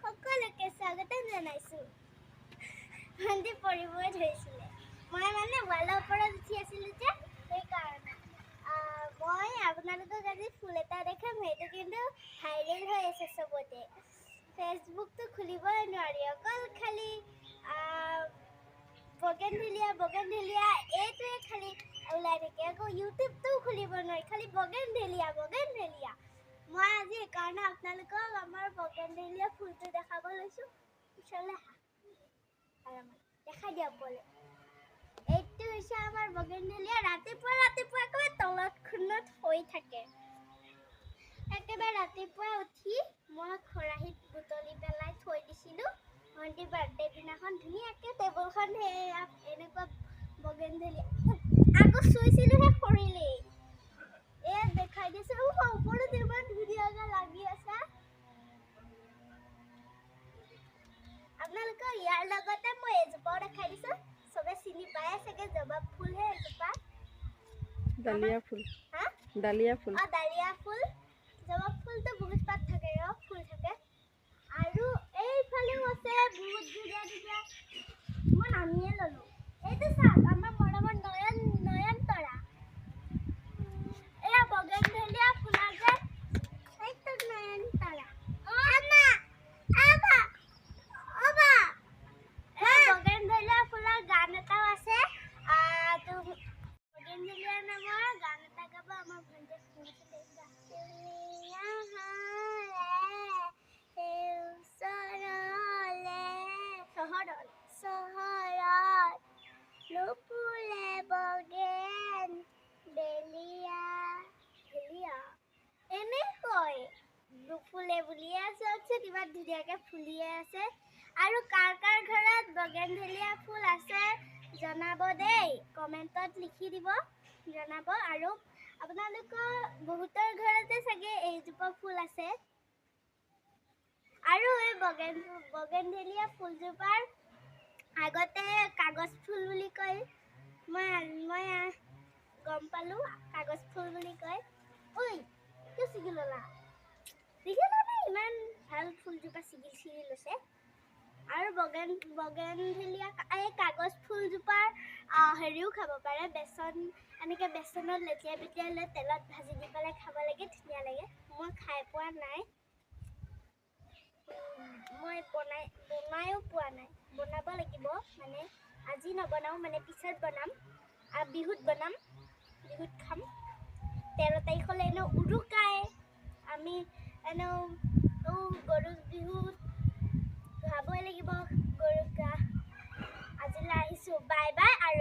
সকলোকে স্বাগতম জনাইছোঁ। ভণ্টি পৰিবই ধৰিছিলে। মই মানে ৱালৰ ওপৰত উঠি আছিলোঁ যে সেইকাৰণে। মই আপোনালোকক আজি ফুল এটা দেখাম, সেইটো কিন্তু ভাইৰেল হৈ আছে চবতে। ফেচবুকটো খুলিবই নোৱাৰি, অকল খালি বগেনভেলিয়া এইটোৱে খালি ওলাই থাকে। আকৌ ইউটিউবটোও খুলিব নোৱাৰি, খালি বগেনভেলিয়া। মই আজি সেইকাৰণে আপোনালোকক আমাৰ বগেনভেলিয়া ফুলটো দেখাব লৈছোঁ। ওচৰলৈ দেখাই দিয়ক বলে। এইটো হৈছে আমাৰ বগেনভেলিয়া। ৰাতিপুৱা একেবাৰে তলত খুন্দত হৈ থাকে। একেবাৰে ৰাতিপুৱা উঠি মই খৰাহিত বুটলি পেলাই থৈ দিছিলোঁ। ভণ্টি বাৰ্থডে দিনাখন ধুনীয়াকৈ টেবুলখন এনেকুৱা বগেনভেলিয়া আকৌ চুইছিলোহে সৰিলেই। এয়া দেখাই দিছোঁ। ওপৰত ইমান ধুনীয়াকৈ লাগি আছে। আপোনালোকক ইয়াৰ লগতে মই এজোপাও দেখাই দিছোঁ। চবে চিনি পাই চাগে, জবা ফুলহে এজোপা। ডালিয়া ফুল। হা? ডালিয়া ফুল। ডালিয়া ফুল। জবা ফুলটো বহুত পাত থাকে, ফুল থাকে। আৰু এইফালেও আছে বহুত ধুনীয়া। মই নামিয়ে ল'লোঁ। এইটো চাওক, আমাৰ মৰমৰ নয়নতৰা। এয়া বগেনভেলিয়া ফুলা যে এইটো নয়নতৰা। বগেনভেলিয়া ফুলৰ গান এটাও আছে। বগেনভেলিয়া নামৰ গান এটা গাব আমাৰ ভণ্টিয়ে শুনিছিলে। চহৰত নুফুলে বগেনভেলিয়া এনেকৈ নুফুলে বুলিয়ে চাওকচোন, ইমান ধুনীয়াকৈ ফুলিয়ে আছে। আৰু কাৰ ঘৰত বগেনভেলিয়া ফুল আছে জনাব দেই, কমেণ্টত লিখি দিব, জনাব। আৰু আপোনালোকৰ বহুতৰ ঘৰতে চাগে এইজোপা ফুল আছে। আৰু এই বগেনভেলিয়া ফুলজোপাৰ আগতে কাগজ ফুল বুলি কয়। মই গম পালোঁ কাগজ ফুল বুলি কয়। ঐ কিয় ছিগি ল'লা? দেখিলানে ইমান ভাল ফুলজোপা ছিগি লৈছে। আৰু বগেনভেলিয়া এই কাগজ ফুলজোপাৰ হেৰিও খাব পাৰে। এনেকৈ বেচনত লেটিয়াই লৈ তেলত ভাজি দি পেলাই খাব লাগে, ধুনীয়া লাগে। মই খাই পোৱা নাই, মই বনায়ো পোৱা নাই। বনাব লাগিব, মানে আজি নবনাওঁ, মানে পিছত বনাম। বিহুত বনাম, বিহুত খাম। 13 তাৰিখলৈ এনেও উৰুকাই। আমি এনেও গৰু বিহুত ধুৱাবই লাগিব গৰুক গা। আজিলৈ আহিছোঁ, বাই বাই। আৰু